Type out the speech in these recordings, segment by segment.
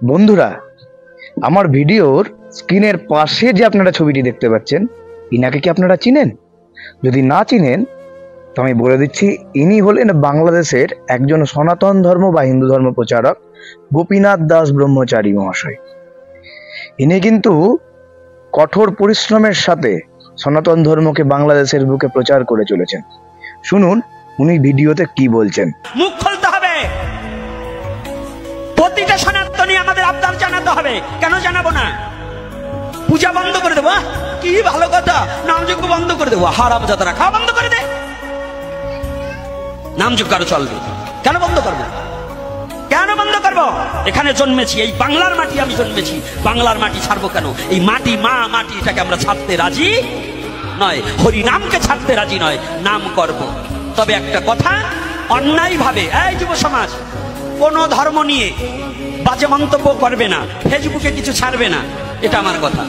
বন্ধুরা, আমার ভিডিওর স্ক্রিনের পাশে যে আপনারা ছবিটি দেখতে পাচ্ছেন, ইনাকে কি আপনারা চিনেন? যদি না চিনেন তো আমি বলে দিচ্ছি, ইনি হলেন বাংলাদেশের একজন সনাতন ধর্ম বা হিন্দু ধর্ম প্রচারক গোপীনাথ দাস ব্রহ্মচারী মহাশয়। ইনি কিন্তু কঠোর পরিশ্রমের সাথে সনাতন ধর্মকে বাংলাদেশের বুকে প্রচার করে চলেছেন। শুনুন উনি ভিডিওতে কি বলছেন। মুখ খুলতে হবে, প্রতিটা সনাতনী আমাদের আবদার জানাতে হবে। কেন জানাবো না? পূজা বন্ধ করে দেবো, কি ভালো কথা, নামযজ্ঞ বন্ধ করে দেবো, হারামজাদারা খাওয়া বন্ধ করে দে, নামযজ্ঞ আরো চলবে। কেন বন্ধ করবো? কেন বন্ধ করবো? এখানে জন্মেছি, এই বাংলার মাটি আমি জন্মেছি, বাংলার মাটি ছাড়বো কেন? এই মাটি মা মাটি, এটাকে আমরা ছাড়তে রাজি নয়, হরি নামকে ছাড়তে রাজি নয়, নাম করব। তবে একটা কথা, অন্যায় ভাবে এই যুব সমাজ কোন ধর্ম নিয়ে বাজে মন্তব্য করবে না, ফেসবুকে কিছু ছাড়বে না, এটা আমার কথা।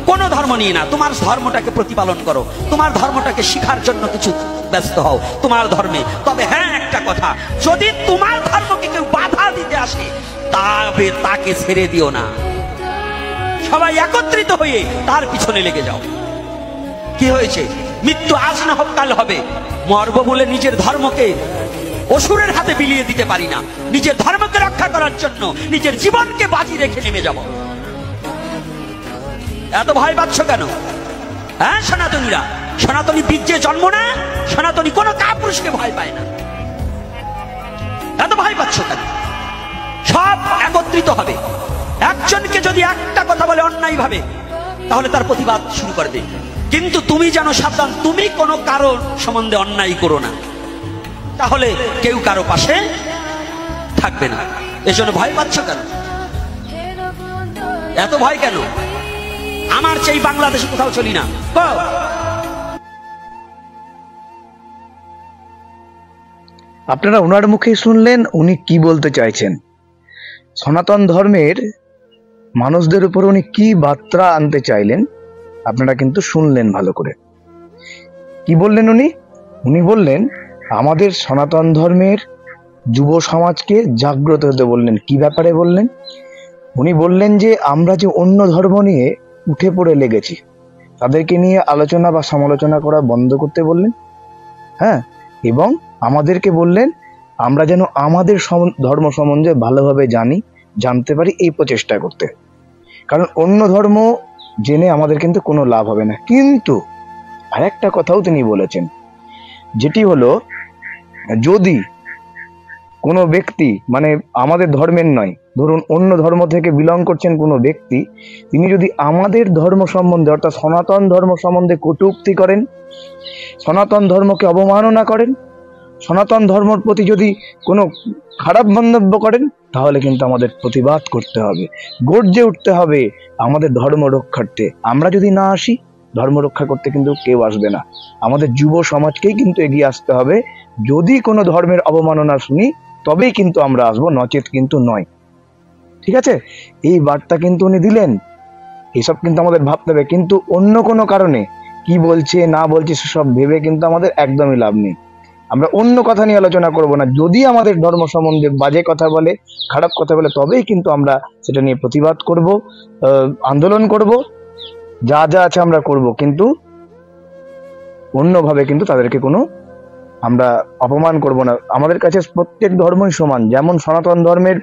কোন ধর্ম নিয়ে না, তোমার ধর্মটাকে প্রতিপালন করো, তোমার ধর্মটাকে শিখার জন্য কিছু ব্যস্ত হও তোমার ধর্মে। তবে হ্যাঁ, একটা কথা, যদি তোমার ধর্মকে কেউ বাধা দিতে আসে তবে তাকে ছেড়ে দিও না, সবাই একত্রিত হয়ে তার পিছনে লেগে যাও। কি হয়েছে? মৃত্যু আজ না হোক কাল হবে, মরব বলে নিজের ধর্মকে অসুরের হাতে বিলিয়ে দিতে পারি না। নিজের ধর্মকে রক্ষা করার জন্য নিজের জীবনকে বাজি রেখে নেমে যাব। এত ভয় পাচ্ছ কেন? হ্যাঁ সনাতনীরা, সনাতনী বীর্যে জন্ম না, সনাতনী কোনো কাপুরুষকে ভয় পায় না। এত ভয় পাচ্ছ কেন? সব একত্রিত হবে। একজনকে যদি একটা কথা বলে অন্যায় ভাবে, তাহলে তার প্রতিবাদ শুরু করে দে। কিন্তু তুমি জানো সাবধান, তুমি কোনো কারো সম্বন্ধে অন্যায় করো না, তাহলে কেউ কারো পাশে থাকবে না। এজন্য ভয় পাচ্ছ কেন? এত ভয় কেন? আমার চেয়ে বাংলাদেশে কোথাও চলি না। আপনারা ওনার মুখে শুনলেন উনি কি বলতে চাইছেন। সনাতন ধর্মের মানুষদের উপর উনি কি বার্তা আনতে চাইলেন আপনারা কিন্তু শুনলেন ভালো করে। কি বললেন উনি বললেন আমাদের সনাতন ধর্মের যুব সমাজকে জাগ্রত হতে বললেন। কি ব্যাপারে বললেন? উনি বললেন যে আমরা যে অন্য ধর্ম নিয়ে উঠে পড়ে লেগেছি, তাদেরকে নিয়ে আলোচনা বা সমালোচনা করা বন্ধ করতে বললেন। হ্যাঁ, এবং আমাদেরকে বললেন আমরা যেন আমাদের ধর্ম সম্বন্ধে ভালোভাবে জানতে পারি, এই প্রচেষ্টা করতে। কারণ অন্য ধর্ম জেনে আমাদের কিন্তু কোনো লাভ হবে না। কিন্তু আরেকটা কথাও তিনি বলেছেন, যেটি হলো যদি কোনো ব্যক্তি, মানে আমাদের ধর্মের নয়, ধরুন অন্য ধর্ম থেকে বিলং করছেন কোনো ব্যক্তি, তিনি যদি আমাদের ধর্ম সম্বন্ধে অর্থাৎ সনাতন ধর্ম সম্বন্ধে কটূক্তি করেন, সনাতন ধর্মকে অবমাননা করেন, সনাতন ধর্মের প্রতি যদি কোনো খারাপ মন্তব্য করেন, তাহলে কিন্তু আমাদের প্রতিবাদ করতে হবে, গর্জে উঠতে হবে আমাদের ধর্ম রক্ষার্থে। আমরা যদি না আসি, ধর্ম রক্ষা করতে কিন্তু কেউ আসবে না। আমাদের যুব সমাজকেই কিন্তু এগিয়ে আসতে হবে। যদি কোনো ধর্মের অবমাননা শুনি তবেই কিন্তু আমরা আসবো, নচেত কিন্তু নয়। ঠিক আছে? এই বার্তা কিন্তু উনি দিলেন। এসব কিন্তু আমাদের ভাবতে হবে। কিন্তু অন্য কোনো কারণে কি বলছে না বলছে সেসব ভেবে কিন্তু আমাদের একদমই লাভ নেই। আমরা অন্য কথা নিয়ে আলোচনা করব না। যদি আমাদের ধর্ম সম্বন্ধে বাজে কথা বলে, খারাপ কথা বলে, তবেই কিন্তু আমরা সেটা নিয়ে প্রতিবাদ করব, আন্দোলন করব, যা যা আছে আমরা করব। কিন্তু অন্যভাবে কিন্তু তাদেরকে কোনো আমরা অপমান করব না। আমাদের কাছে প্রত্যেক ধর্মই সমান। যেমন সনাতন ধর্মের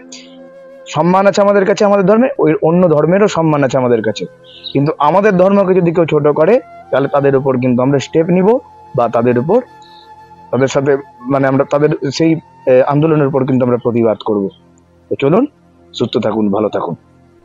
সম্মান আছে আমাদের কাছে, আমাদের ধর্মে ওই অন্য ধর্মেরও সম্মান আছে আমাদের কাছে। কিন্তু আমাদের ধর্মকে যদি কেউ ছোট করে, তাহলে তাদের উপর কিন্তু আমরা স্টেপ নিব, বা তাদের সাথে মানে আমরা তাদের সেই আন্দোলনের উপর কিন্তু আমরা প্রতিবাদ করব। তো চলুন, সুস্থ থাকুন, ভালো থাকুন।